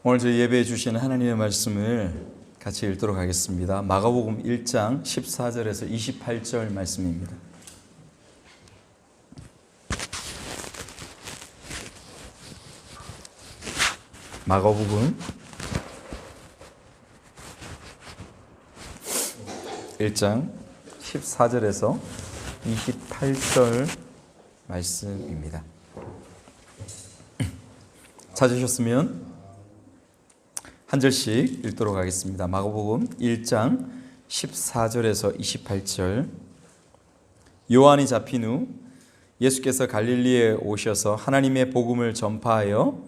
오늘 저희 예배해 주시는 하나님의 말씀을 같이 읽도록 하겠습니다. 마가복음 1장 14절에서 28절 말씀입니다. 마가복음 1장 14절에서 28절 말씀입니다. 찾으셨으면 한 절씩 읽도록 하겠습니다. 마가복음 1장 14절에서 28절. 요한이 잡힌 후 예수께서 갈릴리에 오셔서 하나님의 복음을 전파하여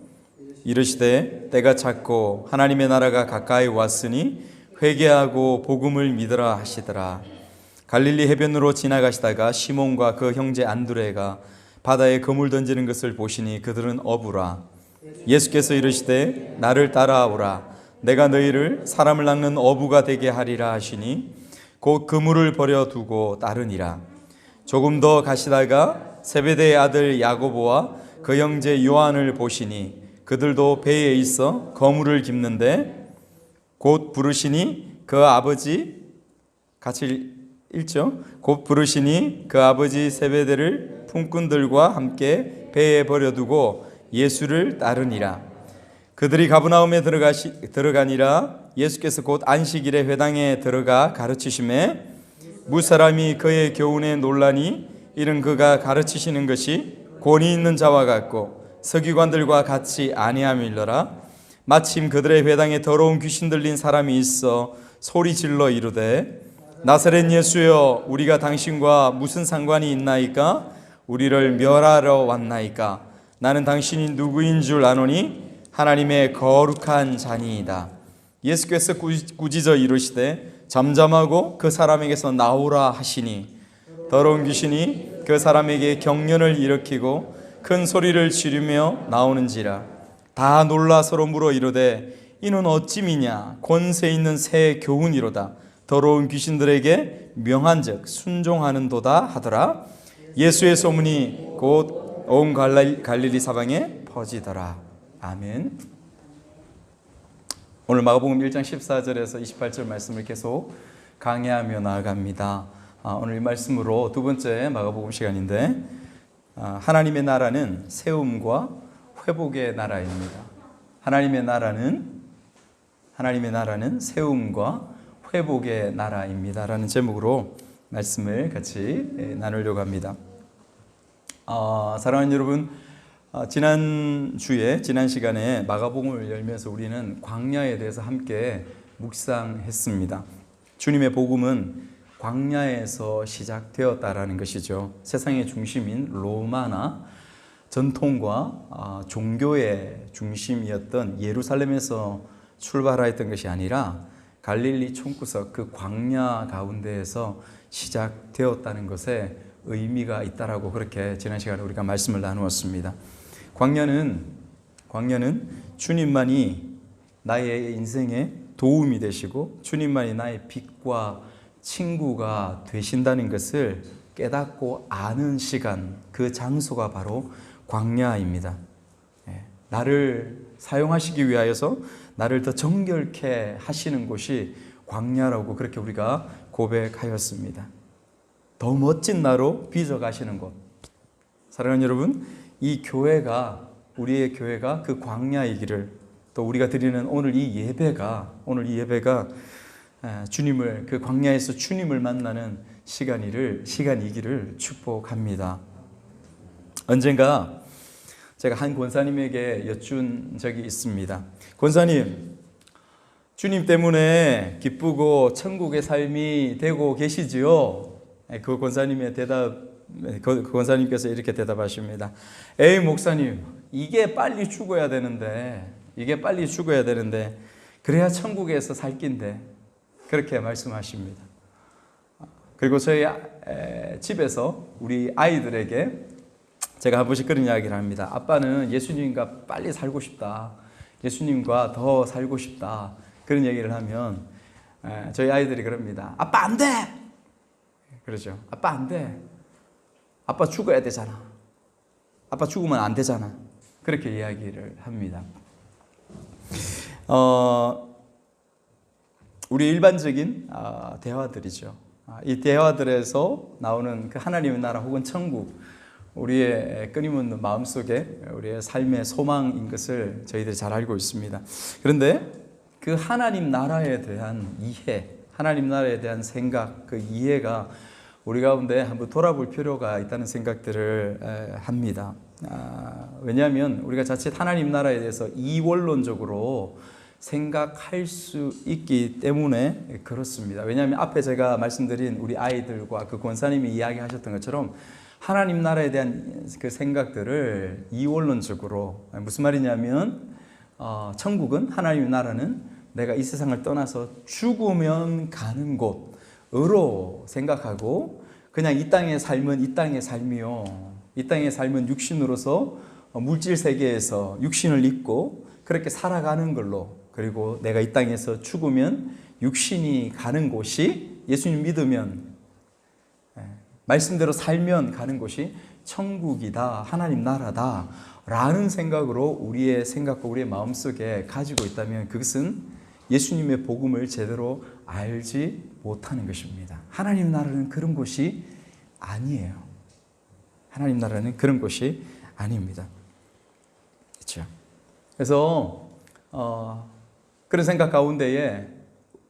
이르시되 때가 찼고 하나님의 나라가 가까이 왔으니 회개하고 복음을 믿으라 하시더라. 갈릴리 해변으로 지나가시다가 시몬과 그 형제 안드레가 바다에 그물 던지는 것을 보시니 그들은 어부라. 예수께서 이르시되 나를 따라오라. 내가 너희를 사람을 낚는 어부가 되게 하리라 하시니 곧 그물을 버려두고 따르니라. 조금 더 가시다가 세베대의 아들 야고보와 그 형제 요한을 보시니 그들도 배에 있어 거물을 깁는데 곧 부르시니 그 아버지 같이 읽죠. 곧 부르시니 그 아버지 세베대를 품꾼들과 함께 배에 버려두고 예수를 따르니라. 그들이 가브나움에 들어가니라. 예수께서 곧 안식일에 회당에 들어가 가르치심에 무사람이 그의 교훈에 놀라니 이는 그가 가르치시는 것이 권위 있는 자와 같고 서기관들과 같이 아니함일러라. 마침 그들의 회당에 더러운 귀신 들린 사람이 있어 소리 질러 이르되 나사렛 예수여 우리가 당신과 무슨 상관이 있나이까? 우리를 멸하러 왔나이까? 나는 당신이 누구인 줄 아노니 하나님의 거룩한 자니이다. 예수께서 꾸짖어 이르시되 잠잠하고 그 사람에게서 나오라 하시니 더러운 귀신이 그 사람에게 경련을 일으키고 큰 소리를 지르며 나오는지라. 다 놀라 서로 물어 이르되 이는 어찌미냐? 권세 있는 새 교훈이로다. 더러운 귀신들에게 명한즉 순종하는도다 하더라. 예수의 소문이 곧 온 갈릴리 사방에 퍼지더라. 아멘. 오늘 마가복음 1장 14절에서 28절 말씀을 계속 강해하며 나아갑니다. 오늘 이 말씀으로 두 번째 마가복음 시간인데 하나님의 나라는 세움과 회복의 나라입니다. 하나님의 나라는 세움과 회복의 나라입니다. 라는 제목으로 말씀을 같이 나누려고 합니다. 사랑하는 여러분, 지난 시간에 마가복음을 열면서 우리는 광야에 대해서 함께 묵상했습니다. 주님의 복음은 광야에서 시작되었다라는 것이죠. 세상의 중심인 로마나 전통과 종교의 중심이었던 예루살렘에서 출발하였던 것이 아니라 갈릴리 촌구석 그 광야 가운데에서 시작되었다는 것에 의미가 있다라고 그렇게 지난 시간에 우리가 말씀을 나누었습니다. 광야는 주님만이 나의 인생에 도움이 되시고 주님만이 나의 빛과 친구가 되신다는 것을 깨닫고 아는 시간, 그 장소가 바로 광야입니다. 나를 사용하시기 위하여서 나를 더 정결케 하시는 곳이 광야라고 그렇게 우리가 고백하였습니다. 더 멋진 나로 빚어가시는 곳. 사랑하는 여러분, 우리의 교회가 그 광야이기를, 또 우리가 드리는 오늘 이 예배가 주님을, 그 광야에서 주님을 만나는 시간이기를 축복합니다. 언젠가 제가 한 권사님에게 여쭌 적이 있습니다. 권사님, 주님 때문에 기쁘고 천국의 삶이 되고 계시지요? 그 권사님께서 이렇게 대답하십니다. 에이 목사님, 이게 빨리 죽어야 되는데 그래야 천국에서 살 낀데, 그렇게 말씀하십니다. 그리고 저희 집에서 우리 아이들에게 제가 한 번씩 그런 이야기를 합니다. 아빠는 예수님과 빨리 살고 싶다, 예수님과 더 살고 싶다, 그런 얘기를 하면 저희 아이들이 그럽니다. 아빠 안 돼! 그러죠. 아빠 안 돼. 아빠 죽어야 되잖아. 아빠 죽으면 안 되잖아. 그렇게 이야기를 합니다. 우리 일반적인 대화들이죠. 이 대화들에서 나오는 그 하나님의 나라 혹은 천국, 우리의 끊임없는 마음속에 우리의 삶의 소망인 것을 저희들이 잘 알고 있습니다. 그런데 그 하나님 나라에 대한 이해, 하나님 나라에 대한 생각, 그 이해가 우리 가운데 한번 돌아볼 필요가 있다는 생각들을 합니다. 왜냐하면 우리가 자칫 하나님 나라에 대해서 이원론적으로 생각할 수 있기 때문에 그렇습니다. 왜냐하면 앞에 제가 말씀드린 우리 아이들과 그 권사님이 이야기하셨던 것처럼 하나님 나라에 대한 그 생각들을 이원론적으로, 무슨 말이냐면 천국은, 하나님의 나라는 내가 이 세상을 떠나서 죽으면 가는 곳으로 생각하고, 그냥 이 땅의 삶은 이 땅의 삶이요, 이 땅의 삶은 육신으로서 물질 세계에서 육신을 입고 그렇게 살아가는 걸로, 그리고 내가 이 땅에서 죽으면 육신이 가는 곳이, 예수님 믿으면 말씀대로 살면 가는 곳이 천국이다, 하나님 나라다 라는 생각으로 우리의 생각과 우리의 마음속에 가지고 있다면 그것은 예수님의 복음을 제대로 알지 못하는 것입니다. 하나님 나라는 그런 곳이 아니에요. 하나님 나라는 그런 곳이 아닙니다. 그렇죠? 그래서 그런 생각 가운데에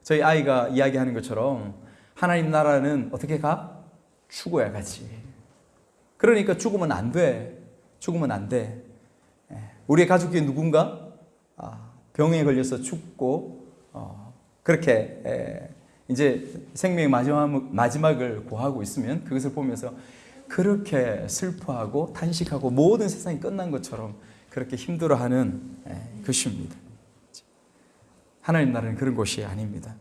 저희 아이가 이야기하는 것처럼 하나님 나라는 어떻게 가? 죽어야 가지. 그러니까 죽으면 안 돼. 죽으면 안 돼. 우리의 가족 중에 누군가 병에 걸려서 죽고 그렇게 이제 생명의 마지막을 고하고 있으면 그것을 보면서 그렇게 슬퍼하고 탄식하고 모든 세상이 끝난 것처럼 그렇게 힘들어하는 것입니다. 하나님 나라는 그런 곳이 아닙니다.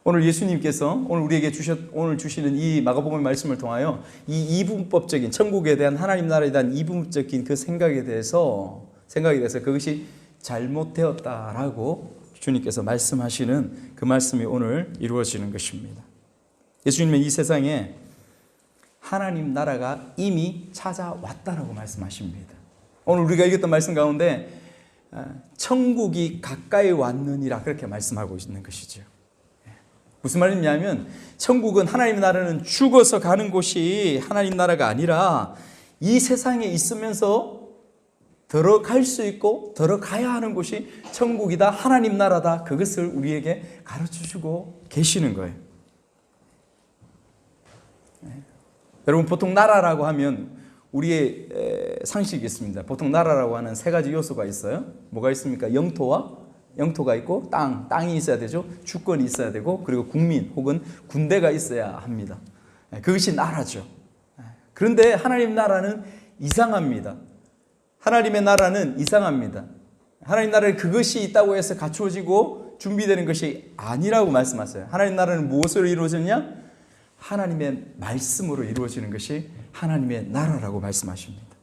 오늘 예수님께서 오늘 주시는 이 마가복음 말씀을 통하여 이 이분법적인 천국에 대한, 하나님 나라에 대한 이분법적인 그 생각에 대해서 그것이 잘못되었다라고 주님께서 말씀하시는 그 말씀이 오늘 이루어지는 것입니다. 예수님은 이 세상에 하나님 나라가 이미 찾아왔다라고 말씀하십니다. 오늘 우리가 읽었던 말씀 가운데 천국이 가까이 왔느니라 그렇게 말씀하고 있는 것이죠. 무슨 말이냐면 천국은, 하나님 나라는 죽어서 가는 곳이 하나님 나라가 아니라 이 세상에 있으면서 들어갈 수 있고 들어가야 하는 곳이 천국이다, 하나님 나라다, 그것을 우리에게 가르쳐주고 계시는 거예요. 여러분, 보통 나라라고 하면 우리의 상식이 있습니다. 보통 나라라고 하는 세 가지 요소가 있어요. 뭐가 있습니까? 영토가 있고 땅이 있어야 되죠. 주권이 있어야 되고, 그리고 국민 혹은 군대가 있어야 합니다. 그것이 나라죠. 그런데 하나님 나라는 이상합니다. 하나님의 나라는 이상합니다. 하나님 나라는 그것이 있다고 해서 갖추어지고 준비되는 것이 아니라고 말씀하세요. 하나님 나라는 무엇으로 이루어졌냐? 하나님의 말씀으로 이루어지는 것이 하나님의 나라라고 말씀하십니다.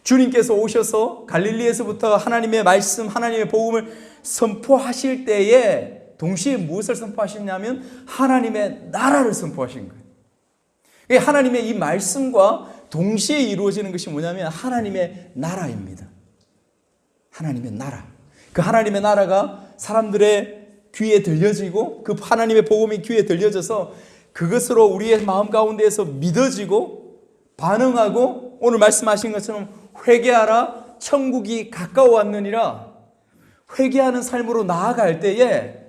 주님께서 오셔서 갈릴리에서부터 하나님의 말씀, 하나님의 복음을 선포하실 때에 동시에 무엇을 선포하시냐면 하나님의 나라를 선포하신 거예요. 하나님의 이 말씀과 동시에 이루어지는 것이 뭐냐면 하나님의 나라입니다. 하나님의 나라. 그 하나님의 나라가 사람들의 귀에 들려지고, 그 하나님의 복음이 귀에 들려져서 그것으로 우리의 마음 가운데에서 믿어지고 반응하고, 오늘 말씀하신 것처럼 회개하라, 천국이 가까워 왔느니라, 회개하는 삶으로 나아갈 때에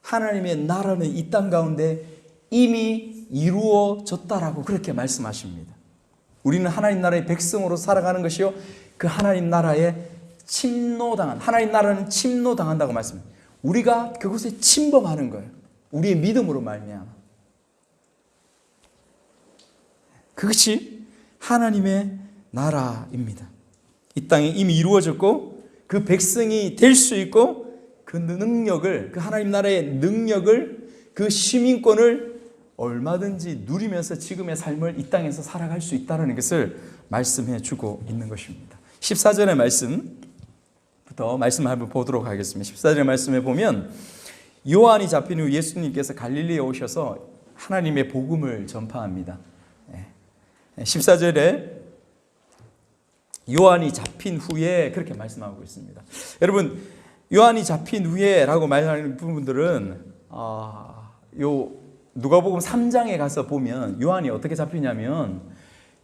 하나님의 나라는 이 땅 가운데 이미 이루어졌다라고 그렇게 말씀하십니다. 우리는 하나님 나라의 백성으로 살아가는 것이요, 그 하나님 나라에 침노당한, 하나님 나라는 침노당한다고 말씀합니다. 우리가 그곳에 침범하는 거예요. 우리의 믿음으로 말미암아. 그것이 하나님의 나라입니다. 이 땅에 이미 이루어졌고 그 백성이 될 수 있고, 그 능력을, 그 하나님 나라의 능력을, 그 시민권을 얼마든지 누리면서 지금의 삶을 이 땅에서 살아갈 수 있다는 것을 말씀해 주고 있는 것입니다. 14절의 말씀부터 말씀을 한번 보도록 하겠습니다. 14절의 말씀에 보면 요한이 잡힌 후 예수님께서 갈릴리에 오셔서 하나님의 복음을 전파합니다. 14절에 요한이 잡힌 후에 그렇게 말씀하고 있습니다. 여러분, 요한이 잡힌 후에라고 말하는 부분들은 요 누가복음 3장에 가서 보면 요한이 어떻게 잡히냐면,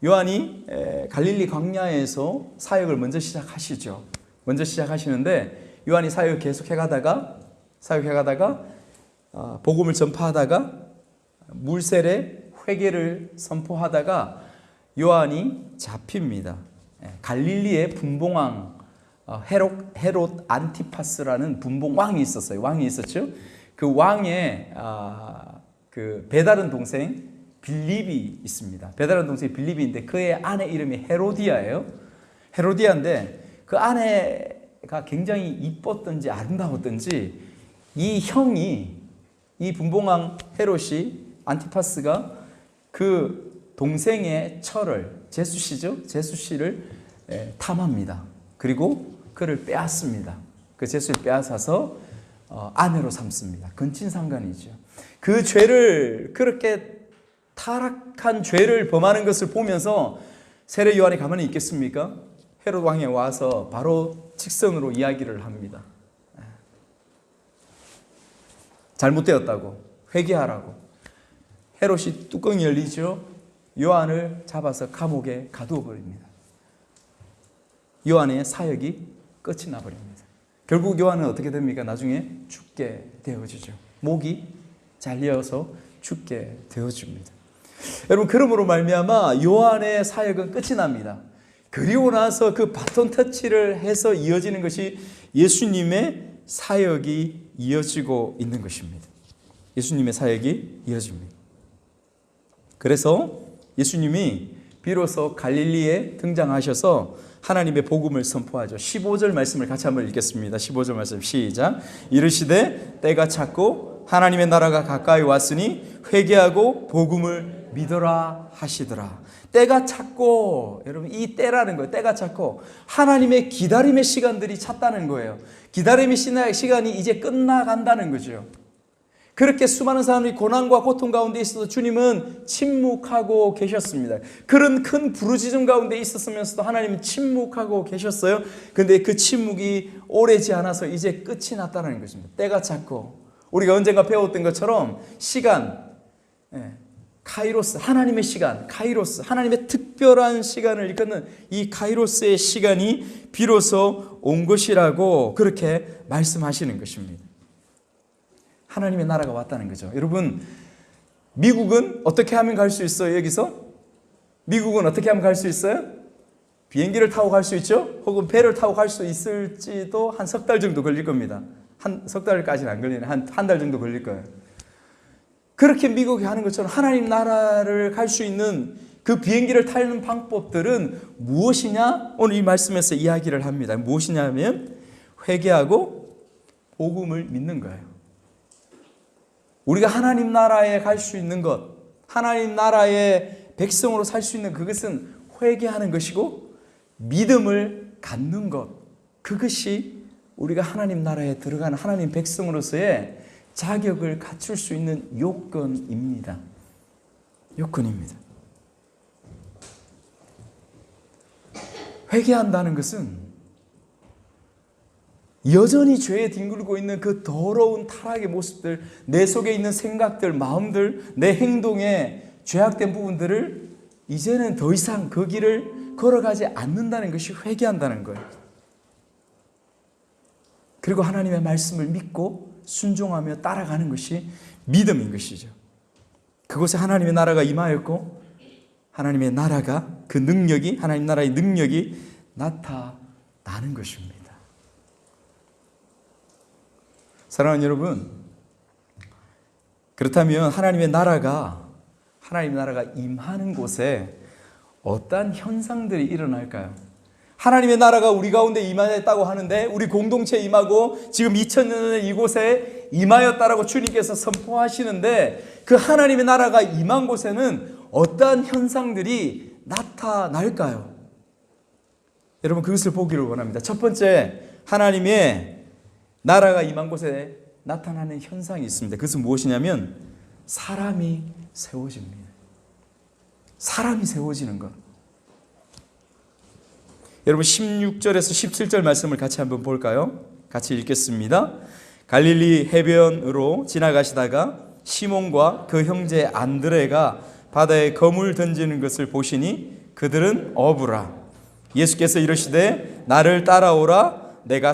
요한이 갈릴리 광야에서 사역을 먼저 시작하시죠. 먼저 시작하시는데, 요한이 사역 계속 해가다가 복음을 전파하다가 물세례 회개를 선포하다가 요한이 잡힙니다. 갈릴리의 분봉왕 헤롯 안티파스라는 분봉왕이 있었어요. 왕이 있었죠. 그 왕의 그 배다른 동생 빌립이 있습니다. 배다른 동생이 빌립인데 그의 아내 이름이 헤로디아예요. 헤로디아인데 그 아내가 굉장히 이뻤던지 아름다웠던지 이 형이, 이 분봉왕 헤롯이, 안티파스가 그 동생의 철을, 제수씨죠, 제수씨를 탐합니다. 그리고 그를 빼앗습니다. 그 제수를 빼앗아서 아내로 삼습니다. 근친상간이죠. 그 죄를, 그렇게 타락한 죄를 범하는 것을 보면서 세례 요한이 가만히 있겠습니까? 헤롯 왕에 와서 바로 직선으로 이야기를 합니다. 잘못되었다고, 회개하라고. 헤롯이 뚜껑이 열리죠. 요한을 잡아서 감옥에 가두어 버립니다. 요한의 사역이 끝이 나버립니다. 결국 요한은 어떻게 됩니까? 나중에 죽게 되어지죠. 목이 잘려서 죽게 되어집니다. 여러분, 그러므로 말미암아 요한의 사역은 끝이 납니다. 그리고 나서 그 바톤 터치를 해서 이어지는 것이 예수님의 사역이 이어지고 있는 것입니다. 예수님의 사역이 이어집니다. 그래서 예수님이 비로소 갈릴리에 등장하셔서 하나님의 복음을 선포하죠. 15절 말씀을 같이 한번 읽겠습니다. 15절 말씀 시작. 이르시되 때가 찼고 하나님의 나라가 가까이 왔으니 회개하고 복음을 믿어라 하시더라. 때가 찼고, 여러분 이 때라는 거예요. 때가 찼고 하나님의 기다림의 시간들이 찼다는 거예요. 기다림의 시간이 이제 끝나간다는 거죠. 그렇게 수많은 사람들이 고난과 고통 가운데 있어도 주님은 침묵하고 계셨습니다. 그런 큰 부르짖음 가운데 있었으면서도 하나님은 침묵하고 계셨어요. 그런데 그 침묵이 오래지 않아서 이제 끝이 났다는 것입니다. 때가 찼고, 우리가 언젠가 배웠던 것처럼 시간, 카이로스, 하나님의 시간, 카이로스, 하나님의 특별한 시간을 이끄는 이 카이로스의 시간이 비로소 온 것이라고 그렇게 말씀하시는 것입니다. 하나님의 나라가 왔다는 거죠. 여러분, 미국은 어떻게 하면 갈 수 있어요? 여기서? 미국은 어떻게 하면 갈 수 있어요? 비행기를 타고 갈 수 있죠? 혹은 배를 타고 갈 수 있을지도 한 석 달 정도 걸릴 겁니다. 석 달까지는 안 걸리네. 한 달 정도 걸릴 거예요. 그렇게 미국이 하는 것처럼 하나님 나라를 갈 수 있는 그 비행기를 타는 방법들은 무엇이냐? 오늘 이 말씀에서 이야기를 합니다. 무엇이냐면 회개하고 복음을 믿는 거예요. 우리가 하나님 나라에 갈 수 있는 것, 하나님 나라의 백성으로 살 수 있는 그것은 회개하는 것이고 믿음을 갖는 것, 그것이 우리가 하나님 나라에 들어가는 하나님 백성으로서의 자격을 갖출 수 있는 요건입니다. 요건입니다. 회개한다는 것은 여전히 죄에 뒹굴고 있는 그 더러운 타락의 모습들, 내 속에 있는 생각들, 마음들, 내 행동에 죄악된 부분들을 이제는 더 이상 그 길을 걸어가지 않는다는 것이 회개한다는 거예요. 그리고 하나님의 말씀을 믿고 순종하며 따라가는 것이 믿음인 것이죠. 그곳에 하나님의 나라가 임하였고 하나님의 나라가, 그 능력이, 하나님 나라의 능력이 나타나는 것입니다. 사랑하는 여러분, 그렇다면 하나님의 나라가 임하는 곳에 어떠한 현상들이 일어날까요? 하나님의 나라가 우리 가운데 임하였다고 하는데, 우리 공동체에 임하고 지금 2000년에 이곳에 임하였다라고 주님께서 선포하시는데, 그 하나님의 나라가 임한 곳에는 어떠한 현상들이 나타날까요? 여러분, 그것을 보기를 원합니다. 첫 번째, 하나님의 나라가 임한 곳에 나타나는 현상이 있습니다. 그것은 무엇이냐면 사람이 세워집니다. 사람이 세워지는 것. 여러분 16절에서 17절 말씀을 같이 한번 볼까요? 같이 읽겠습니다. 갈릴리 해변으로 지나가시다가 시몬과 그 형제 안드레가 바다에 거물 던지는 것을 보시니 그들은 어부라. 예수께서 이르시되 나를 따라오라. 내가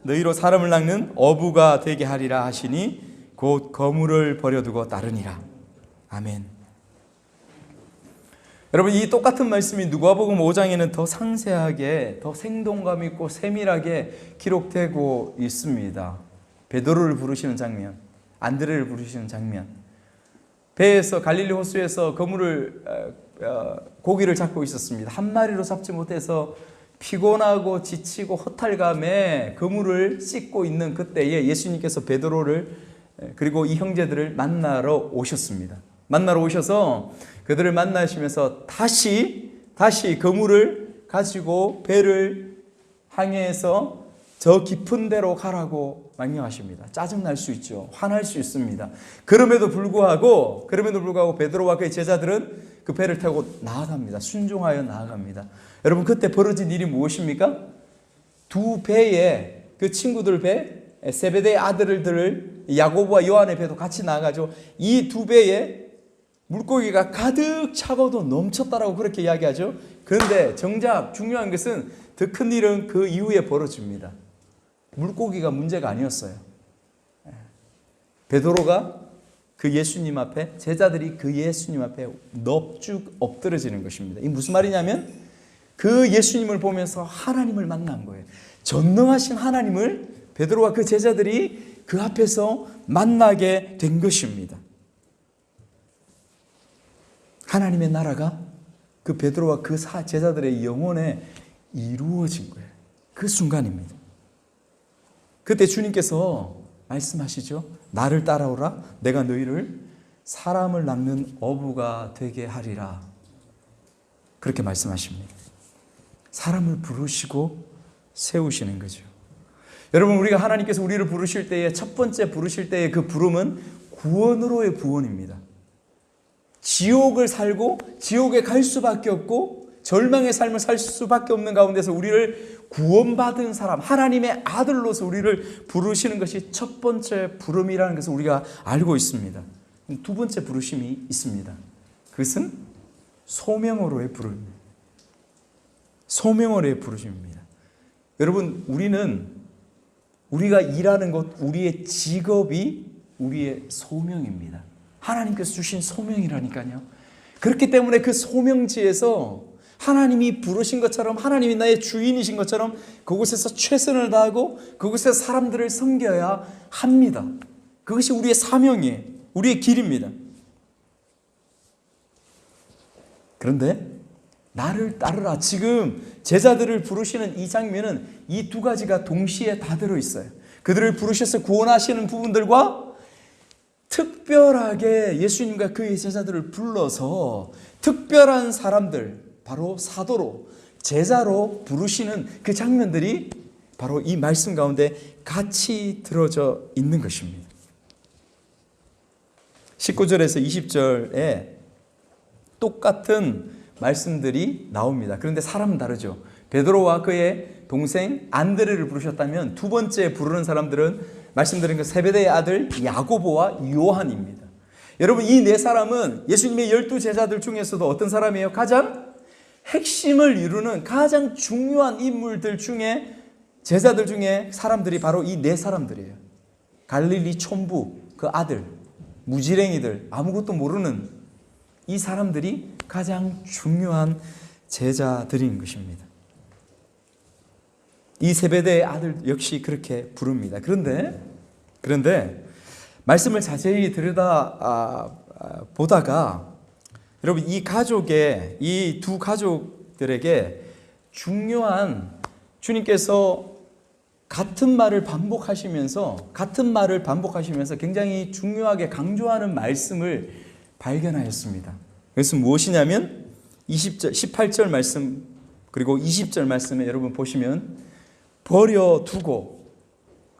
너희로 사람을 낚는 어부가 되게 하리라 하시니 곧 거물을 버려두고 따르니라. 아멘. 여러분, 이 똑같은 말씀이 누가복음 5장에는 더 상세하게, 더 생동감 있고 세밀하게 기록되고 있습니다. 베드로를 부르시는 장면, 안드레를 부르시는 장면, 배에서 갈릴리 호수에서 고기를 잡고 있었습니다. 한 마리로 잡지 못해서 피곤하고 지치고 허탈감에 그물을 씻고 있는 그때에 예수님께서 베드로를 그리고 이 형제들을 만나러 오셨습니다. 만나러 오셔서 그들을 만나시면서 다시 그물을 가지고 배를 항해해서 저 깊은 데로 가라고 명령하십니다. 짜증날 수 있죠. 화날 수 있습니다. 그럼에도 불구하고 베드로와 그의 제자들은 그 배를 타고 나아갑니다. 순종하여 나아갑니다. 여러분, 그때 벌어진 일이 무엇입니까? 두 배에 그 친구들 배, 세베대의 아들들을 야고보와 요한의 배도 같이 나가죠. 이 두 배에 물고기가 가득 차고도 넘쳤다라고 그렇게 이야기하죠. 그런데 정작 중요한 것은 더 큰 일은 그 이후에 벌어집니다. 물고기가 문제가 아니었어요. 베드로가 그 예수님 앞에, 제자들이 그 예수님 앞에 넙죽 엎드러지는 것입니다. 이 무슨 말이냐면 그 예수님을 보면서 하나님을 만난 거예요. 전능하신 하나님을 베드로와 그 제자들이 그 앞에서 만나게 된 것입니다. 하나님의 나라가 그 베드로와 그 제자들의 영혼에 이루어진 거예요. 그 순간입니다. 그때 주님께서 말씀하시죠. 나를 따라오라. 내가 너희를 사람을 낚는 어부가 되게 하리라. 그렇게 말씀하십니다. 사람을 부르시고 세우시는 거죠. 여러분, 우리가 하나님께서 우리를 부르실 때에 첫 번째 부르실 때의 그 부름은 구원으로의 구원입니다. 지옥을 살고 지옥에 갈 수밖에 없고 절망의 삶을 살 수밖에 없는 가운데서 우리를 구원받은 사람, 하나님의 아들로서 우리를 부르시는 것이 첫 번째 부름이라는 것을 우리가 알고 있습니다. 두 번째 부르심이 있습니다. 그것은 소명으로의 부름입니다. 소명으로의 부르심입니다. 여러분, 우리가 일하는 것, 우리의 직업이 우리의 소명입니다. 하나님께서 주신 소명이라니까요. 그렇기 때문에 그 소명지에서 하나님이 부르신 것처럼, 하나님이 나의 주인이신 것처럼 그곳에서 최선을 다하고 그곳에서 사람들을 섬겨야 합니다. 그것이 우리의 사명이에요. 우리의 길입니다. 그런데 나를 따르라. 지금 제자들을 부르시는 이 장면은 이 두 가지가 동시에 다 들어있어요. 그들을 부르셔서 구원하시는 부분들과 특별하게 예수님과 그의 제자들을 불러서 특별한 사람들, 바로 사도로, 제자로 부르시는 그 장면들이 바로 이 말씀 가운데 같이 들어져 있는 것입니다. 19절에서 20절에 똑같은 말씀들이 나옵니다. 그런데 사람은 다르죠. 베드로와 그의 동생 안드레를 부르셨다면 두 번째 부르는 사람들은 말씀드린 그 세베대의 아들 야고보와 요한입니다. 여러분, 이 네 사람은 예수님의 12 제자들 중에서도 어떤 사람이에요? 가장 핵심을 이루는 가장 중요한 인물들 중에, 제자들 중에 사람들이 바로 이 네 사람들이에요. 갈릴리 촌부, 그 아들, 무지랭이들, 아무것도 모르는 이 사람들이 가장 중요한 제자들인 것입니다. 이 세베대의 아들 역시 그렇게 부릅니다. 그런데 말씀을 자세히 보다가 여러분, 이 두 가족들에게 중요한, 주님께서 같은 말을 반복하시면서 굉장히 중요하게 강조하는 말씀을 발견하였습니다. 그것은 무엇이냐면 18절 말씀 그리고 20절 말씀에 여러분 보시면 버려두고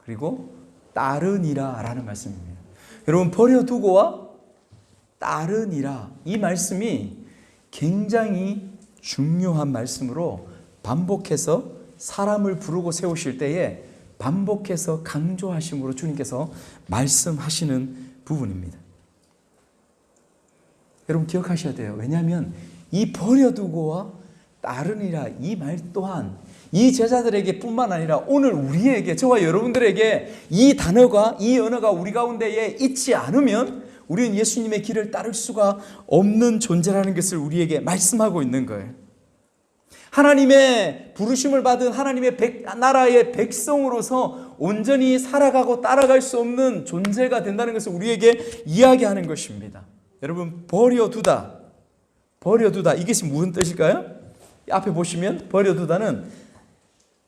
그리고 따르니라 라는 말씀입니다. 여러분, 버려두고와 따르니라, 이 말씀이 굉장히 중요한 말씀으로 반복해서 사람을 부르고 세우실 때에 반복해서 강조하심으로 주님께서 말씀하시는 부분입니다. 여러분 기억하셔야 돼요. 왜냐하면 이 버려두고와 따르니라 이 말 또한 이 제자들에게 뿐만 아니라 오늘 우리에게, 저와 여러분들에게 이 단어가, 이 언어가 우리 가운데에 있지 않으면 우리는 예수님의 길을 따를 수가 없는 존재라는 것을 우리에게 말씀하고 있는 거예요. 하나님의 부르심을 받은 하나님의 나라의 백성으로서 온전히 살아가고 따라갈 수 없는 존재가 된다는 것을 우리에게 이야기하는 것입니다. 여러분, 버려두다 이것이 무슨 뜻일까요? 앞에 보시면 버려두다는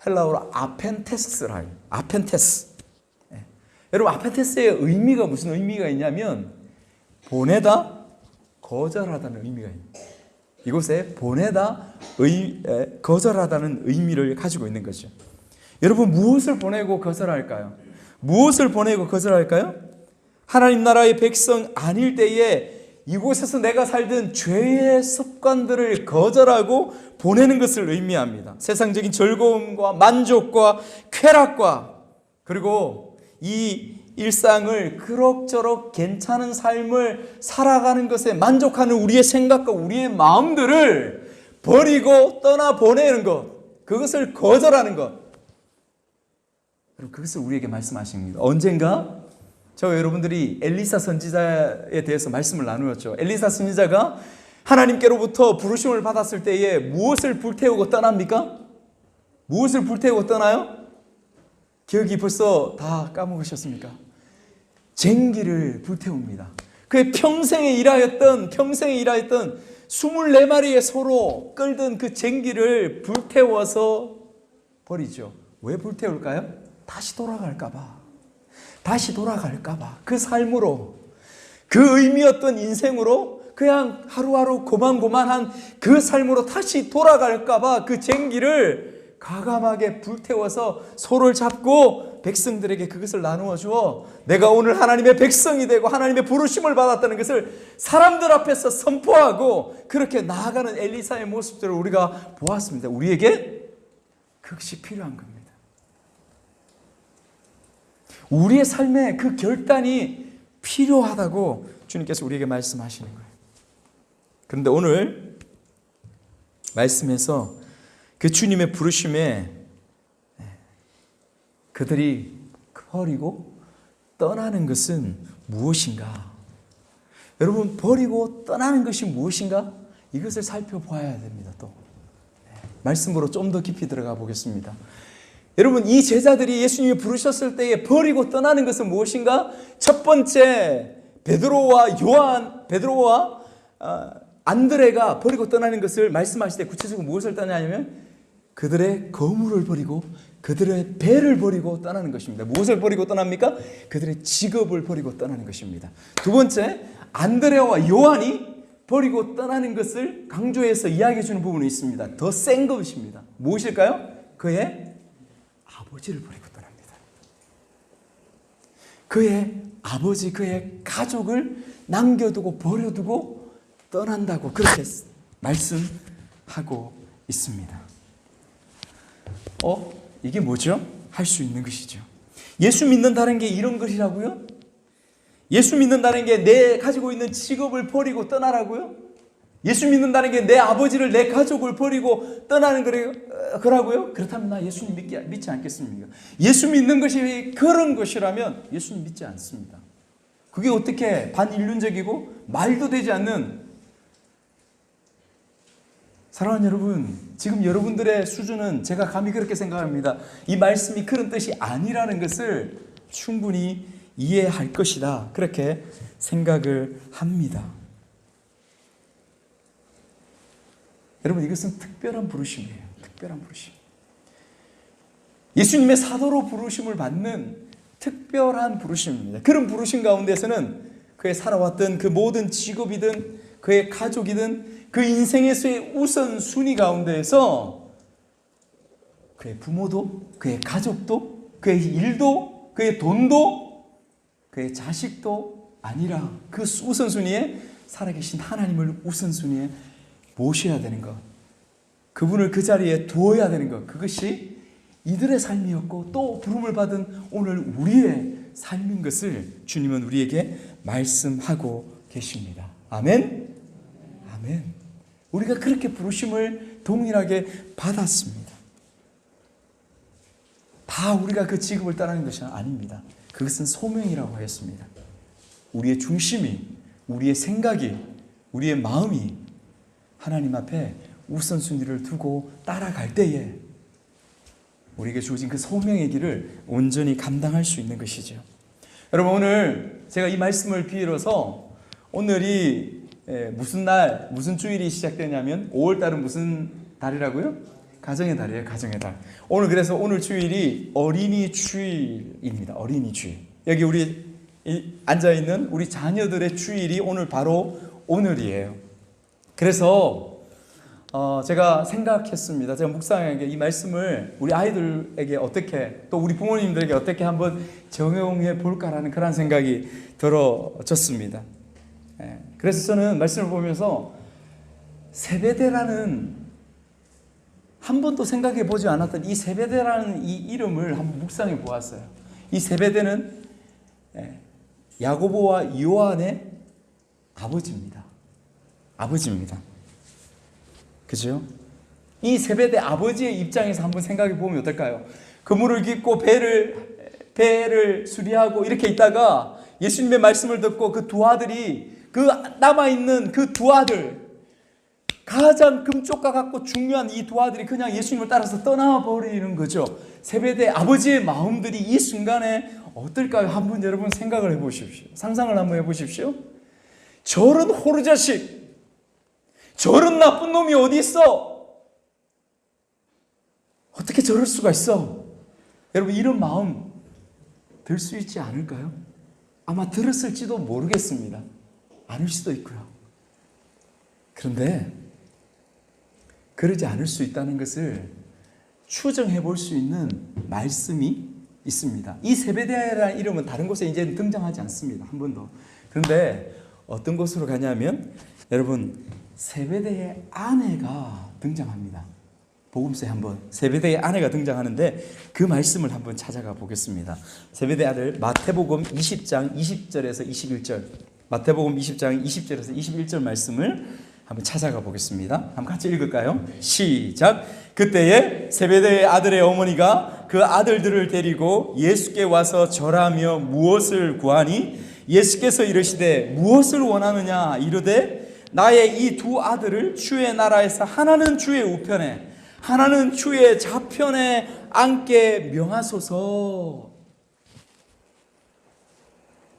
헬라어로 아펜테스라요. 아펜테스. 여러분, 아펜테스의 의미가 무슨 의미가 있냐면 보내다, 거절하다는 의미가 있습니다. 이곳에 보내다, 거절하다는 의미를 가지고 있는 거죠. 여러분, 무엇을 보내고 거절할까요? 무엇을 보내고 거절할까요? 하나님 나라의 백성 아닐 때에 이곳에서 내가 살던 죄의 습관들을 거절하고 보내는 것을 의미합니다. 세상적인 즐거움과 만족과 쾌락과 그리고 이 일상을 그럭저럭 괜찮은 삶을 살아가는 것에 만족하는 우리의 생각과 우리의 마음들을 버리고 떠나 보내는 것, 그것을 거절하는 것, 그것을 우리에게 말씀하십니다. 언젠가 저와 여러분들이 엘리사 선지자에 대해서 말씀을 나누었죠. 엘리사 선지자가 하나님께로부터 부르심을 받았을 때에 무엇을 불태우고 떠납니까? 무엇을 불태우고 떠나요? 기억이 벌써 다 까먹으셨습니까? 쟁기를 불태웁니다. 그의 평생에 일하였던 24마리의 소로 끌던 그 쟁기를 불태워서 버리죠. 왜 불태울까요? 다시 돌아갈까 봐. 그 삶으로, 그 의미였던 인생으로 그냥 하루하루 고만고만한 그 삶으로 다시 돌아갈까 봐 그 쟁기를 과감하게 불태워서 소를 잡고 백성들에게 그것을 나누어 주어 내가 오늘 하나님의 백성이 되고 하나님의 부르심을 받았다는 것을 사람들 앞에서 선포하고 그렇게 나아가는 엘리사의 모습들을 우리가 보았습니다. 우리에게 그것이 필요한 겁니다. 우리의 삶에 그 결단이 필요하다고 주님께서 우리에게 말씀하시는 거예요. 그런데 오늘 말씀에서 그 주님의 부르심에 그들이 버리고 떠나는 것은 무엇인가? 여러분, 버리고 떠나는 것이 무엇인가? 이것을 살펴봐야 됩니다. 또 말씀으로 좀 더 깊이 들어가 보겠습니다. 여러분, 이 제자들이 예수님이 부르셨을 때에 버리고 떠나는 것은 무엇인가? 첫 번째, 베드로와 안드레가 버리고 떠나는 것을 말씀하실 때 구체적으로 무엇을 떠나냐면 그들의 거물을 버리고 그들의 배를 버리고 떠나는 것입니다. 무엇을 버리고 떠납니까? 그들의 직업을 버리고 떠나는 것입니다. 두 번째, 안드레와 요한이 버리고 떠나는 것을 강조해서 이야기해 주는 부분이 있습니다. 더 센 것입니다. 무엇일까요? 그의 아버지를 버리고 떠납니다. 그의 아버지, 그의 가족을 남겨두고 버려두고 떠난다고 그렇게 말씀하고 있습니다. 이게 뭐죠? 할 수 있는 것이죠. 예수 믿는다는 게 이런 것이라고요? 예수 믿는다는 게 내 가지고 있는 직업을 버리고 떠나라고요? 예수 믿는다는 게 내 아버지를, 내 가족을 버리고 떠나는 거라고요? 그렇다면 나 예수님 믿지 않겠습니까? 예수 믿는 것이 그런 것이라면 예수님 믿지 않습니다. 그게 어떻게 반인륜적이고 말도 되지 않는, 사랑하는 여러분, 지금 여러분들의 수준은 제가 감히 그렇게 생각합니다. 이 말씀이 그런 뜻이 아니라는 것을 충분히 이해할 것이다, 그렇게 생각을 합니다. 여러분, 이것은 특별한 부르심이에요. 특별한 부르심. 예수님의 사도로 부르심을 받는 특별한 부르심입니다. 그런 부르심 가운데서는 그의 살아왔던 그 모든 직업이든 그의 가족이든 그 인생에서의 우선순위 가운데에서 그의 부모도, 그의 가족도, 그의 일도, 그의 돈도, 그의 자식도 아니라 그 우선순위에 살아계신 하나님을 우선순위에 모셔야 되는 것. 그분을 그 자리에 두어야 되는 것, 그것이 이들의 삶이었고 또 부름을 받은 오늘 우리의 삶인 것을 주님은 우리에게 말씀하고 계십니다. 아멘? 아멘. 우리가 그렇게 부르심을 동일하게 받았습니다. 다 우리가 그 직업을 따르는 것이 아닙니다. 그것은 소명이라고 하였습니다. 우리의 중심이, 우리의 생각이, 우리의 마음이 하나님 앞에 우선순위를 두고 따라갈 때에 우리에게 주어진 그 소명의 길을 온전히 감당할 수 있는 것이죠. 여러분, 오늘 제가 이 말씀을 비로서 오늘이 무슨 날, 무슨 주일이 시작되냐면 5월달은 무슨 달이라고요? 가정의 달이에요. 가정의 달. 오늘 그래서 오늘 주일이 어린이 주일입니다. 어린이 주일. 여기 우리 앉아있는 우리 자녀들의 주일이 오늘 바로 오늘이에요. 그래서 제가 생각했습니다. 제가 묵상에게 이 말씀을 우리 아이들에게 어떻게, 또 우리 부모님들에게 어떻게 한번 적용해 볼까라는 그런 생각이 들어졌습니다. 그래서 저는 말씀을 보면서 세베대라는, 한 번도 생각해 보지 않았던 이 세베대라는 이 이름을 한번 묵상해 보았어요. 이 세베대는 야고보와 요한의 아버지입니다. 아버지입니다. 그죠? 이 세베대 아버지의 입장에서 한번 생각해 보면 어떨까요? 그물을 깃고 배를 수리하고 이렇게 있다가 예수님의 말씀을 듣고 그 두 아들이, 그 남아있는 그 두 아들, 가장 금쪽과 같고 중요한 이 두 아들이 그냥 예수님을 따라서 떠나버리는 거죠. 세베대 아버지의 마음들이 이 순간에 어떨까요? 한번 여러분 생각을 해보십시오. 상상을 한번 해보십시오. 저런 호르자식, 저런 나쁜 놈이 어디 있어? 어떻게 저럴 수가 있어? 여러분, 이런 마음 들 수 있지 않을까요? 아마 들었을지도 모르겠습니다. 아닐 수도 있고요. 그런데 그러지 않을 수 있다는 것을 추정해 볼 수 있는 말씀이 있습니다. 이 세베대라는 이름은 다른 곳에 이제 등장하지 않습니다. 한 번도. 그런데 어떤 곳으로 가냐면, 여러분, 세베대의 아내가 등장합니다. 복음서에 한번 세베대의 아내가 등장하는데 그 말씀을 한번 찾아가 보겠습니다. 세베대 아들 마태복음 20장 20절에서 21절, 마태복음 20장 20절에서 21절 말씀을 한번 찾아가 보겠습니다. 한번 같이 읽을까요? 시작. 그때에 세베대의 아들의 어머니가 그 아들들을 데리고 예수께 와서 절하며 무엇을 구하니 예수께서 이르시되 무엇을 원하느냐 이르되 나의 이 두 아들을 주의 나라에서 하나는 주의 우편에 하나는 주의 좌편에 앉게 명하소서.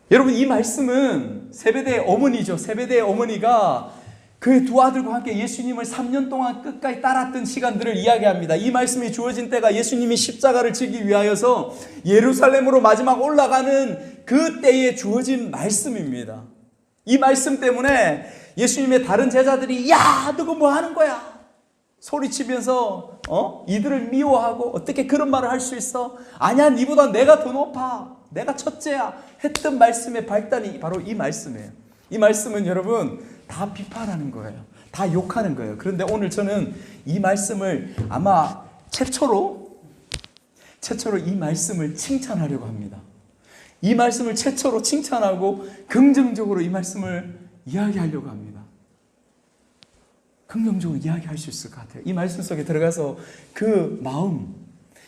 여러분, 이 말씀은 세베대의 어머니죠. 세베대의 어머니가 그의 두 아들과 함께 예수님을 3년 동안 끝까지 따랐던 시간들을 이야기합니다. 이 말씀이 주어진 때가 예수님이 십자가를 지기 위하여서 예루살렘으로 마지막 올라가는 그 때에 주어진 말씀입니다. 이 말씀 때문에 예수님의 다른 제자들이 야, 너가 뭐 하는 거야? 소리치면서 이들을 미워하고 어떻게 그런 말을 할 수 있어? 아니야, 니보다 내가 더 높아. 내가 첫째야. 했던 말씀의 발단이 바로 이 말씀이에요. 이 말씀은 여러분 다 비판하는 거예요. 다 욕하는 거예요. 그런데 오늘 저는 이 말씀을 아마 최초로 이 말씀을 칭찬하려고 합니다. 이 말씀을 최초로 칭찬하고 긍정적으로 이 말씀을 이야기하려고 합니다. 긍정적으로 이야기할 수 있을 것 같아요. 이 말씀 속에 들어가서 그 마음,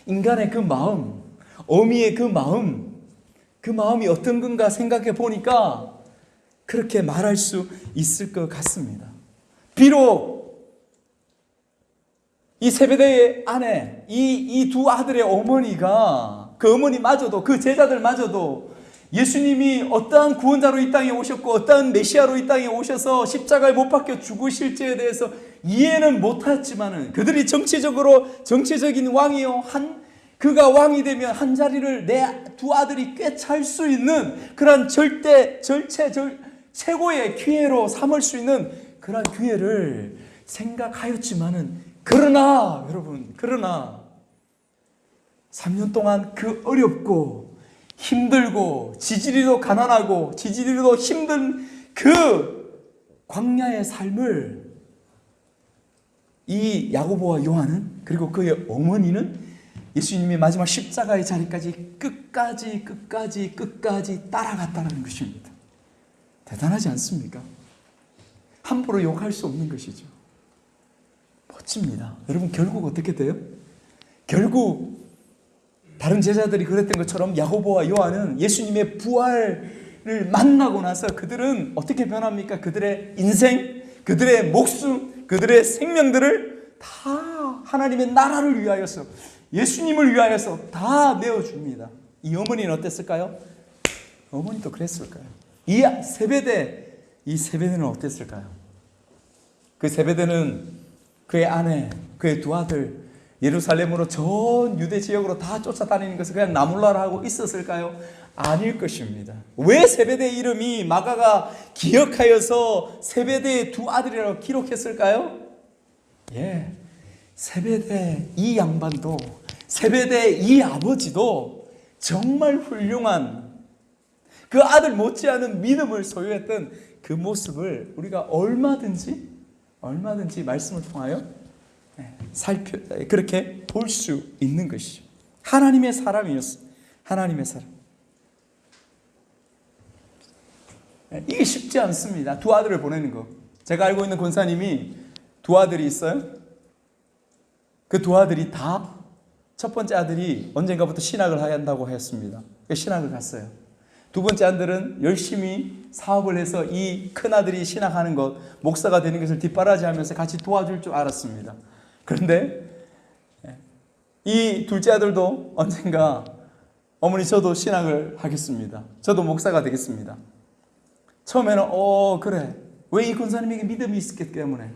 인간의 그 마음, 어미의 그 마음이 어떤 건가 생각해 보니까 그렇게 말할 수 있을 것 같습니다. 비록 이 세베대의 아내, 이 두 아들의 어머니가, 그 어머니마저도, 그 제자들마저도 예수님이 어떠한 구원자로 이 땅에 오셨고 어떠한 메시아로 이 땅에 오셔서 십자가에 못 박혀 죽으실지에 대해서 이해는 못했지만은 그들이 정치적인 왕이요, 그가 왕이 되면 한 자리를 내 두 아들이 꿰찰 수 있는 그런 최고의 기회로 삼을 수 있는 그런 기회를 생각하였지만은, 그러나 3년 동안 그 어렵고 힘들고 지지리도 가난하고 지지리도 힘든 그 광야의 삶을 이 야고보와 요한은, 그리고 그의 어머니는 예수님의 마지막 십자가의 자리까지 끝까지 따라갔다는 것입니다. 대단하지 않습니까? 함부로 욕할 수 없는 것이죠. 멋집니다. 여러분, 결국 어떻게 돼요? 결국 다른 제자들이 그랬던 것처럼 야고보와 요한은 예수님의 부활을 만나고 나서 그들은 어떻게 변합니까? 그들의 인생, 그들의 목숨, 그들의 생명들을 다 하나님의 나라를 위하여서, 예수님을 위하여서 다 내어줍니다. 이 어머니는 어땠을까요? 어머니도 그랬을까요? 이 세베대는 어땠을까요? 그 세베대는 그의 아내, 그의 두 아들, 예루살렘으로 전 유대 지역으로 다 쫓아다니는 것을 그냥 나몰라라 하고 있었을까요? 아닐 것입니다. 왜 세베대의 이름이 마가가 기억하여서 세베대의 두 아들이라고 기록했을까요? 세베대 이 양반도, 세베대 이 아버지도 정말 훌륭한 그 아들 못지않은 믿음을 소유했던 그 모습을 우리가 얼마든지 말씀을 통하여 그렇게 볼 수 있는 것이죠. 하나님의 사람이었어요. 하나님의 사람. 이게 쉽지 않습니다. 두 아들을 보내는 거. 제가 알고 있는 권사님이 두 아들이 있어요. 그 두 아들이 다 첫 번째 아들이 언젠가부터 신학을 해야 한다고 했습니다. 신학을 갔어요. 두 번째 아들은 열심히 사업을 해서 이 큰 아들이 신학하는 것, 목사가 되는 것을 뒷바라지하면서 같이 도와줄 줄 알았습니다. 그런데 이 둘째 아들도 언젠가 어머니 저도 신학을 하겠습니다. 저도 목사가 되겠습니다. 처음에는 그래. 왜 이 권사님에게 믿음이 있었기 때문에.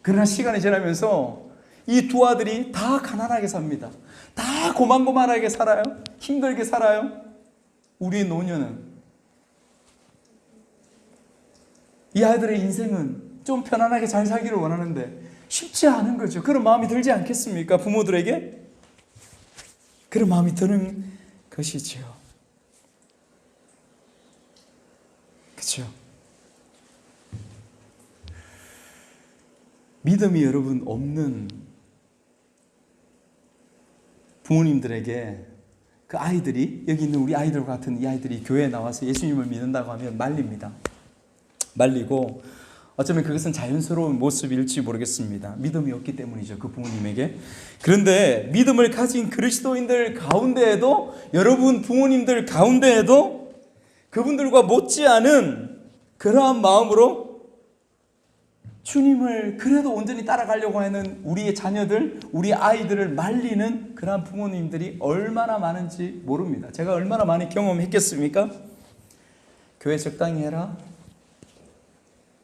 그러나 시간이 지나면서 이 두 아들이 다 가난하게 삽니다. 다 고만고만하게 살아요. 힘들게 살아요. 우리의 노년은, 이 아이들의 인생은 좀 편안하게 잘 살기를 원하는데 쉽지 않은 거죠. 그런 마음이 들지 않겠습니까? 부모들에게 그런 마음이 드는 것이죠. 그렇죠? 믿음이 여러분 없는 부모님들에게 그 아이들이, 여기 있는 우리 아이들 같은 이 아이들이 교회에 나와서 예수님을 믿는다고 하면 말립니다. 말리고 어쩌면 그것은 자연스러운 모습일지 모르겠습니다. 믿음이 없기 때문이죠. 그 부모님에게. 그런데 믿음을 가진 그리스도인들 가운데에도, 여러분 부모님들 가운데에도 그분들과 못지않은 그러한 마음으로 주님을 그래도 온전히 따라가려고 하는 우리의 자녀들, 우리 아이들을 말리는 그러한 부모님들이 얼마나 많은지 모릅니다. 제가 얼마나 많이 경험했겠습니까? 교회 적당히 해라.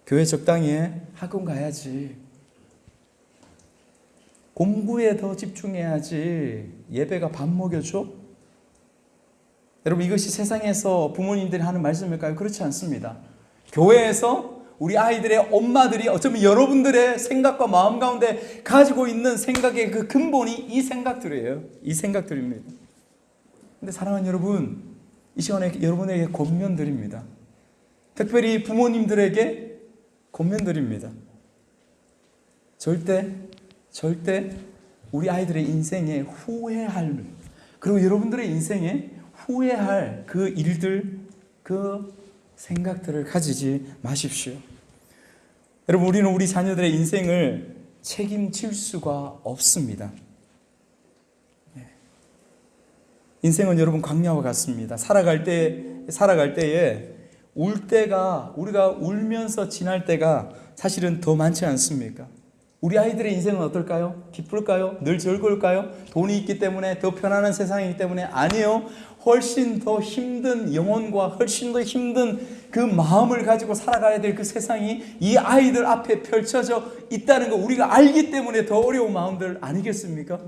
교회 적당히 해. 학원 가야지. 공부에 더 집중해야지. 예배가 밥 먹여줘? 여러분, 이것이 세상에서 부모님들이 하는 말씀일까요? 그렇지 않습니다. 교회에서 우리 아이들의 엄마들이 어쩌면 여러분들의 생각과 마음 가운데 가지고 있는 생각의 그 근본이 이 생각들이에요. 이 생각들입니다. 근데 사랑하는 여러분, 이 시간에 여러분에게 권면드립니다. 특별히 부모님들에게 권면드립니다. 절대 우리 아이들의 인생에 후회할, 그리고 여러분들의 인생에 후회할 그 일들, 그 생각들을 가지지 마십시오. 여러분, 우리는 우리 자녀들의 인생을 책임질 수가 없습니다. 인생은 여러분 광야와 같습니다. 살아갈 때에 울 때가, 우리가 울면서 지날 때가 사실은 더 많지 않습니까? 우리 아이들의 인생은 어떨까요? 기쁠까요? 늘 즐거울까요? 돈이 있기 때문에, 더 편안한 세상이기 때문에? 아니요. 훨씬 더 힘든 영혼과 훨씬 더 힘든 그 마음을 가지고 살아가야 될 그 세상이 이 아이들 앞에 펼쳐져 있다는 거 우리가 알기 때문에 더 어려운 마음들 아니겠습니까?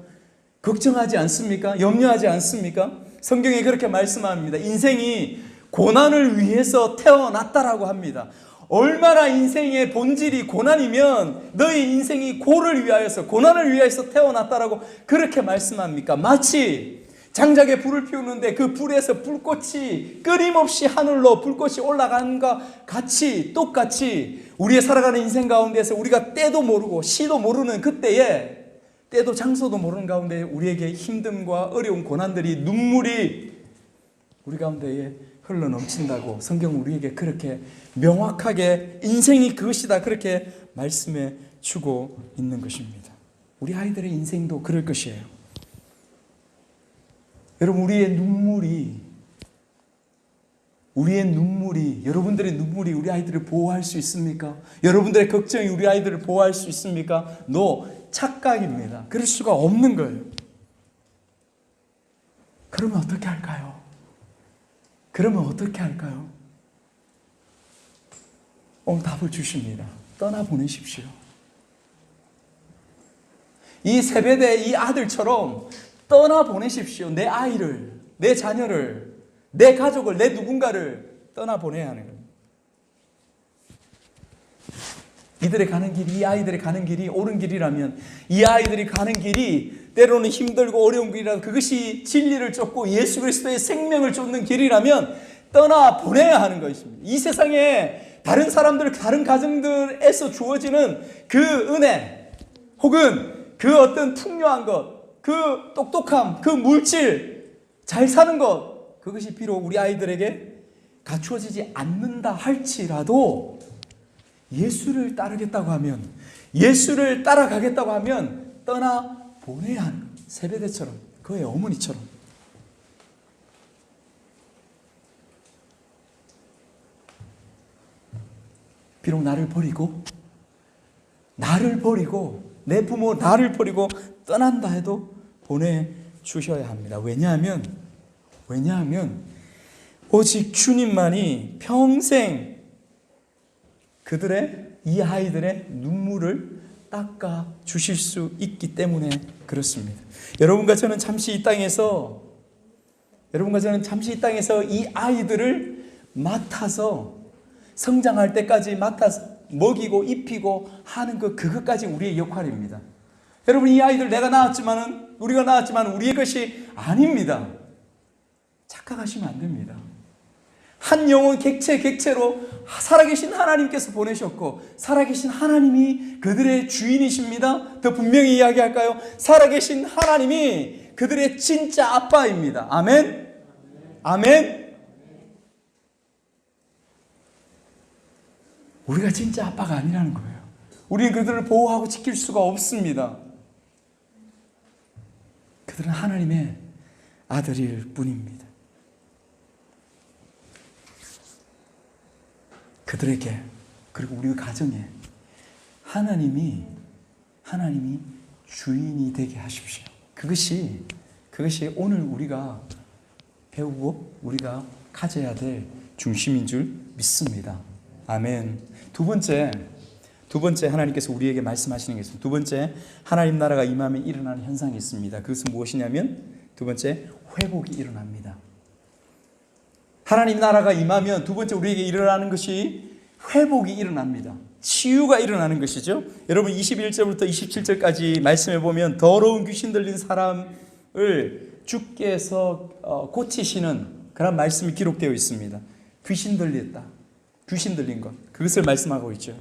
걱정하지 않습니까? 염려하지 않습니까? 성경에 그렇게 말씀합니다. 인생이 고난을 위해서 태어났다라고 합니다. 얼마나 인생의 본질이 고난이면 너희 인생이 고난을 위하여서 태어났다라고 그렇게 말씀합니까? 마치 장작에 불을 피우는데 그 불에서 불꽃이 끊임없이 하늘로 불꽃이 올라가는 것과 같이 똑같이 우리의 살아가는 인생 가운데서 우리가 때도 모르고 시도 모르는 그때에 때도 장소도 모르는 가운데 우리에게 힘듦과 어려운 고난들이 눈물이 우리 가운데에 흘러 넘친다고 성경은 우리에게 그렇게 명확하게 인생이 그것이다 그렇게 말씀해 주고 있는 것입니다. 우리 아이들의 인생도 그럴 것이에요. 여러분, 우리의 눈물이 여러분들의 눈물이 우리 아이들을 보호할 수 있습니까? 여러분들의 걱정이 우리 아이들을 보호할 수 있습니까? No, 착각입니다. 그럴 수가 없는 거예요. 그러면 어떻게 할까요? 오늘 답을 주십니다. 떠나보내십시오. 이 세베대 이 아들처럼 떠나보내십시오. 내 아이를, 내 자녀를, 내 가족을, 내 누군가를 떠나보내야 하는 겁니다. 이들의 가는 길이, 이 아이들의 가는 길이 옳은 길이라면, 이 아이들이 가는 길이 때로는 힘들고 어려운 길이라도 그것이 진리를 쫓고 예수 그리스도의 생명을 쫓는 길이라면 떠나보내야 하는 것입니다. 이 세상에 다른 사람들, 다른 가정들에서 주어지는 그 은혜 혹은 그 어떤 풍요한 것, 그 똑똑함, 그 물질, 잘 사는 것, 그것이 비록 우리 아이들에게 갖추어지지 않는다 할지라도 예수를 따르겠다고 하면, 예수를 따라가겠다고 하면 떠나보내야 하는 것. 세베대처럼, 그의 어머니처럼. 비록 나를 버리고 내 부모 나를 버리고 떠난다 해도 보내주셔야 합니다. 왜냐하면 오직 주님만이 평생 그들의, 이 아이들의 눈물을 닦아 주실 수 있기 때문에 그렇습니다. 여러분과 저는 잠시 이 땅에서 이 아이들을 맡아서 성장할 때까지 맡아서 먹이고 입히고 하는 그것까지 우리의 역할입니다. 여러분, 이 아이들 우리가 낳았지만 우리의 것이 아닙니다. 착각하시면 안 됩니다. 한 영혼 객체로 살아계신 하나님께서 보내셨고 살아계신 하나님이 그들의 주인이십니다. 더 분명히 이야기할까요? 살아계신 하나님이 그들의 진짜 아빠입니다. 아멘? 아멘? 우리가 진짜 아빠가 아니라는 거예요. 우리는 그들을 보호하고 지킬 수가 없습니다. 그들은 하나님의 아들일 뿐입니다. 그들에게, 그리고 우리 가정에 하나님이 주인이 되게 하십시오. 그것이 오늘 우리가 배우고 우리가 가져야 될 중심인 줄 믿습니다. 아멘. 두 번째 하나님께서 우리에게 말씀하시는 게 있습니다. 두 번째, 하나님 나라가 임하면 일어나는 현상이 있습니다. 그것은 무엇이냐면 두 번째, 회복이 일어납니다. 하나님 나라가 임하면 두 번째 우리에게 일어나는 것이 회복이 일어납니다. 치유가 일어나는 것이죠. 여러분 21절부터 27절까지 말씀해 보면 더러운 귀신 들린 사람을 주께서 고치시는 그런 말씀이 기록되어 있습니다. 귀신 들린 것, 그것을 말씀하고 있죠.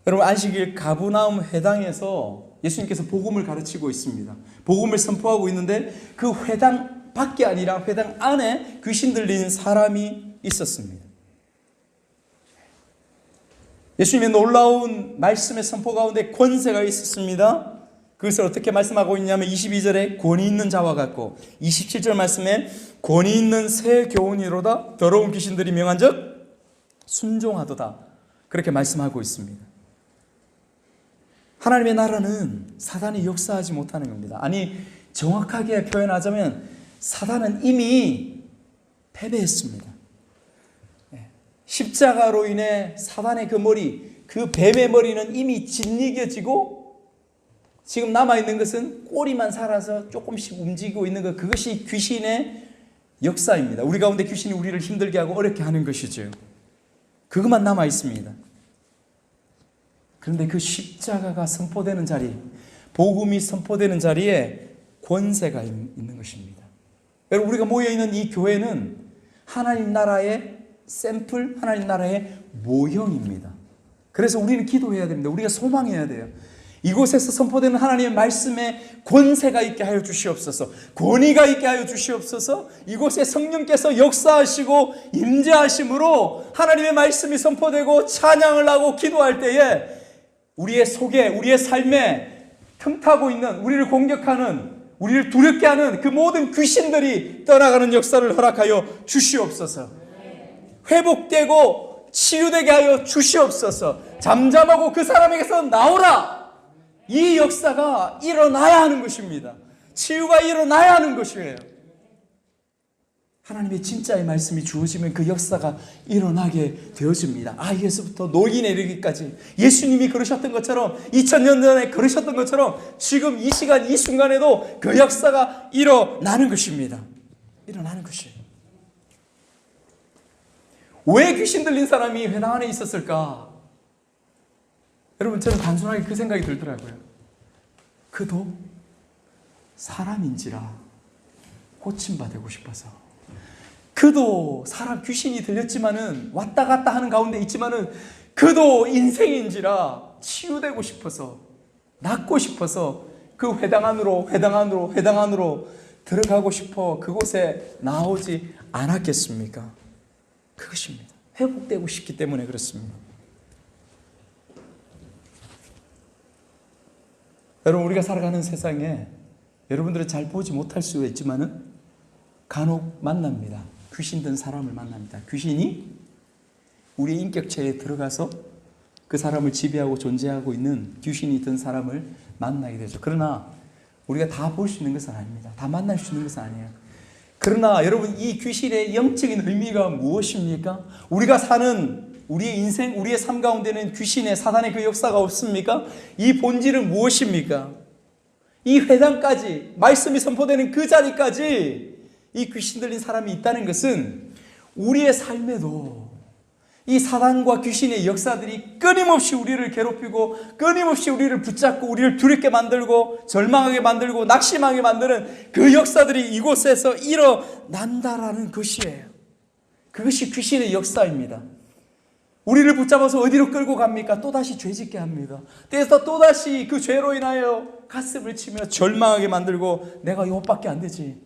여러분, 안식일 가브나움 회당에서 예수님께서 복음을 가르치고 있습니다. 복음을 선포하고 있는데 그 회당 밖이 아니라 회당 안에 귀신 들린 사람이 있었습니다. 예수님의 놀라운 말씀의 선포 가운데 권세가 있었습니다. 그것을 어떻게 말씀하고 있냐면 22절에 권위 있는 자와 같고 27절 말씀에 권위 있는 새 교훈이로다 더러운 귀신들이 명한즉 순종하도다, 그렇게 말씀하고 있습니다. 하나님의 나라는 사단이 역사하지 못하는 겁니다. 아니, 정확하게 표현하자면 사단은 이미 패배했습니다. 십자가로 인해 사단의 그 뱀의 머리는 이미 짓이겨지고 지금 남아있는 것은 꼬리만 살아서 조금씩 움직이고 있는 것, 그것이 귀신의 역사입니다. 우리 가운데 귀신이 우리를 힘들게 하고 어렵게 하는 것이죠. 그것만 남아있습니다. 그런데 그 십자가가 선포되는 자리, 복음이 선포되는 자리에 권세가 있는 것입니다. 여러분, 우리가 모여있는 이 교회는 하나님 나라의 샘플, 하나님 나라의 모형입니다. 그래서 우리는 기도해야 됩니다. 우리가 소망해야 돼요. 이곳에서 선포되는 하나님의 말씀에 권세가 있게 하여 주시옵소서, 권위가 있게 하여 주시옵소서. 이곳에 성령께서 역사하시고 임재하심으로 하나님의 말씀이 선포되고 찬양을 하고 기도할 때에 우리의 속에, 우리의 삶에 틈타고 있는, 우리를 공격하는, 우리를 두렵게 하는 그 모든 귀신들이 떠나가는 역사를 허락하여 주시옵소서. 회복되고 치유되게 하여 주시옵소서. 잠잠하고 그 사람에게서 나오라. 이 역사가 일어나야 하는 것입니다. 치유가 일어나야 하는 것이에요. 하나님의 진짜의 말씀이 주어지면 그 역사가 일어나게 되어집니다. 아이에서부터 노인에 이르기까지 예수님이 그러셨던 것처럼, 2000년 전에 그러셨던 것처럼 지금 이 시간 이 순간에도 그 역사가 일어나는 것입니다. 일어나는 것이에요. 왜 귀신 들린 사람이 회당 안에 있었을까? 여러분, 저는 단순하게 그 생각이 들더라고요. 그도 사람인지라 고침받고 싶어서, 그도 사람 귀신이 들렸지만은 왔다 갔다 하는 가운데 있지만은 그도 인생인지라 치유되고 싶어서, 낫고 싶어서 그 회당 안으로 들어가고 싶어 그곳에 나오지 않았겠습니까? 그것입니다. 회복되고 싶기 때문에 그렇습니다. 여러분, 우리가 살아가는 세상에 여러분들은 잘 보지 못할 수가 있지만은 간혹 만납니다. 귀신 든 사람을 만납니다. 귀신이 우리의 인격체에 들어가서 그 사람을 지배하고 존재하고 있는 귀신이 든 사람을 만나게 되죠. 그러나 우리가 다 볼 수 있는 것은 아닙니다. 다 만날 수 있는 것은 아니에요. 그러나 여러분, 이 귀신의 영적인 의미가 무엇입니까? 우리가 사는 우리의 인생, 우리의 삶 가운데는 귀신의, 사단의 그 역사가 없습니까? 이 본질은 무엇입니까? 이 회당까지, 말씀이 선포되는 그 자리까지 이 귀신 들린 사람이 있다는 것은 우리의 삶에도 이 사단과 귀신의 역사들이 끊임없이 우리를 괴롭히고 끊임없이 우리를 붙잡고 우리를 두렵게 만들고 절망하게 만들고 낙심하게 만드는 그 역사들이 이곳에서 일어난다라는 것이에요. 그것이 귀신의 역사입니다. 우리를 붙잡아서 어디로 끌고 갑니까? 또다시 죄짓게 합니다. 그래서 또다시 그 죄로 인하여 가슴을 치며 절망하게 만들고 내가 이것밖에 안 되지,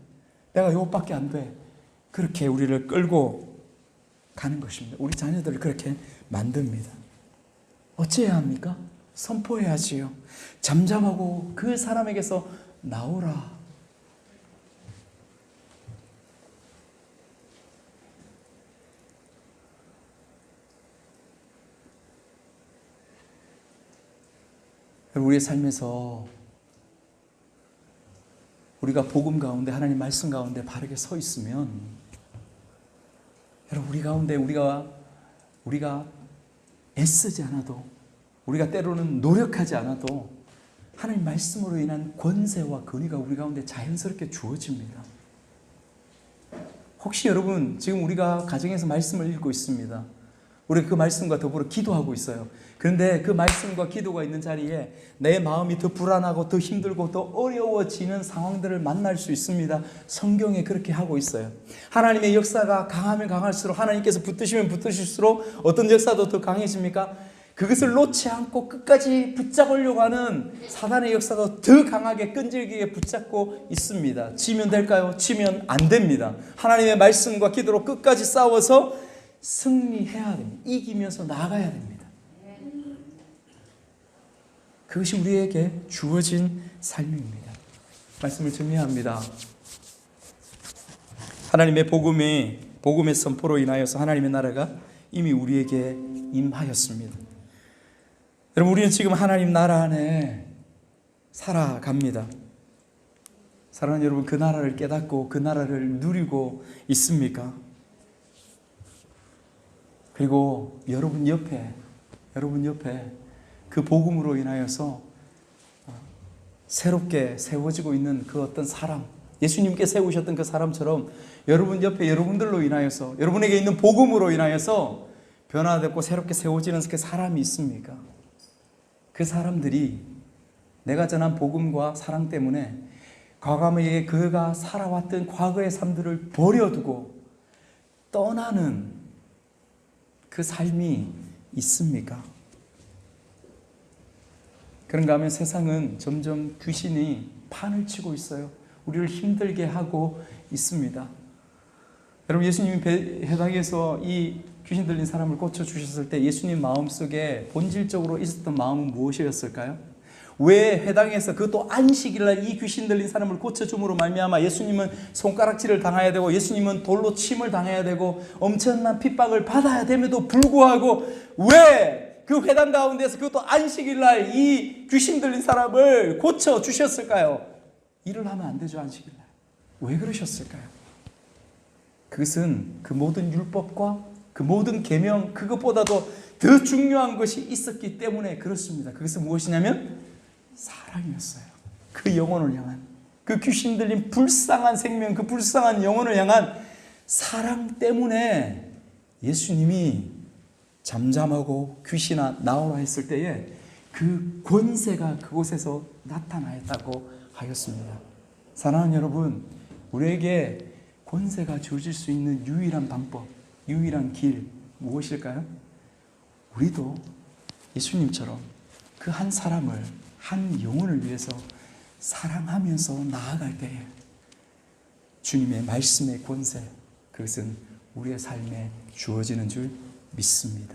내가 이것밖에 안 돼, 그렇게 우리를 끌고 가는 것입니다. 우리 자녀들을 그렇게 만듭니다. 어찌해야 합니까? 선포해야지요. 잠잠하고 그 사람에게서 나오라. 우리의 삶에서 우리가 복음 가운데, 하나님 말씀 가운데 바르게 서 있으면, 여러분, 우리 가운데 우리가 애쓰지 않아도, 우리가 때로는 노력하지 않아도 하나님 말씀으로 인한 권세와 권위가 우리 가운데 자연스럽게 주어집니다. 혹시 여러분, 지금 우리가 가정에서 말씀을 읽고 있습니다. 우리가 그 말씀과 더불어 기도하고 있어요. 그런데 그 말씀과 기도가 있는 자리에 내 마음이 더 불안하고 더 힘들고 더 어려워지는 상황들을 만날 수 있습니다. 성경에 그렇게 하고 있어요. 하나님의 역사가 강하면 강할수록, 하나님께서 붙드시면 붙으실수록 어떤 역사도 더 강해집니까? 그것을 놓지 않고 끝까지 붙잡으려고 하는 사단의 역사도 더 강하게 끈질기게 붙잡고 있습니다. 지면 될까요? 지면 안 됩니다. 하나님의 말씀과 기도로 끝까지 싸워서 승리해야 됩니다. 이기면서 나아가야 됩니다. 그것이 우리에게 주어진 삶입니다. 말씀을 정리합니다. 하나님의 복음의 선포로 인하여서 하나님의 나라가 이미 우리에게 임하였습니다. 여러분, 우리는 지금 하나님 나라 안에 살아갑니다. 사랑하는 여러분, 그 나라를 깨닫고 그 나라를 누리고 있습니까? 그리고 여러분 옆에 그 복음으로 인하여서 새롭게 세워지고 있는 그 어떤 사람, 예수님께 세우셨던 그 사람처럼 여러분 옆에 여러분들로 인하여서, 여러분에게 있는 복음으로 인하여서 변화되고 새롭게 세워지는 그 사람이 있습니까? 그 사람들이 내가 전한 복음과 사랑 때문에 과감하게 그가 살아왔던 과거의 삶들을 버려두고 떠나는 그 삶이 있습니까? 그런가 하면 세상은 점점 귀신이 판을 치고 있어요. 우리를 힘들게 하고 있습니다. 여러분, 예수님이 회당에서 이 귀신 들린 사람을 고쳐주셨을 때 예수님 마음속에 본질적으로 있었던 마음은 무엇이었을까요? 왜 회당에서 그것도 안식일날 이 귀신 들린 사람을 고쳐줌으로 말미암아 예수님은 손가락질을 당해야 되고 예수님은 돌로 침을 당해야 되고 엄청난 핍박을 받아야 됨에도 불구하고 왜 그 회당 가운데서 그것도 안식일날 이 귀신 들린 사람을 고쳐주셨을까요? 일을 하면 안 되죠, 안식일날. 왜 그러셨을까요? 그것은 그 모든 율법과 그 모든 계명, 그것보다도 더 중요한 것이 있었기 때문에 그렇습니다. 그것은 무엇이냐면 사랑이었어요. 그 영혼을 향한, 그 귀신 들린 불쌍한 생명, 그 불쌍한 영혼을 향한 사랑 때문에 예수님이 잠잠하고 귀신아 나오라 했을 때에 그 권세가 그곳에서 나타나였다고 하였습니다. 사랑하는 여러분, 우리에게 권세가 주어질 수 있는 유일한 방법, 유일한 길 무엇일까요? 우리도 예수님처럼 그 한 사람을, 한 영혼을 위해서 사랑하면서 나아갈 때에 주님의 말씀의 권세, 그것은 우리의 삶에 주어지는 줄 믿습니다.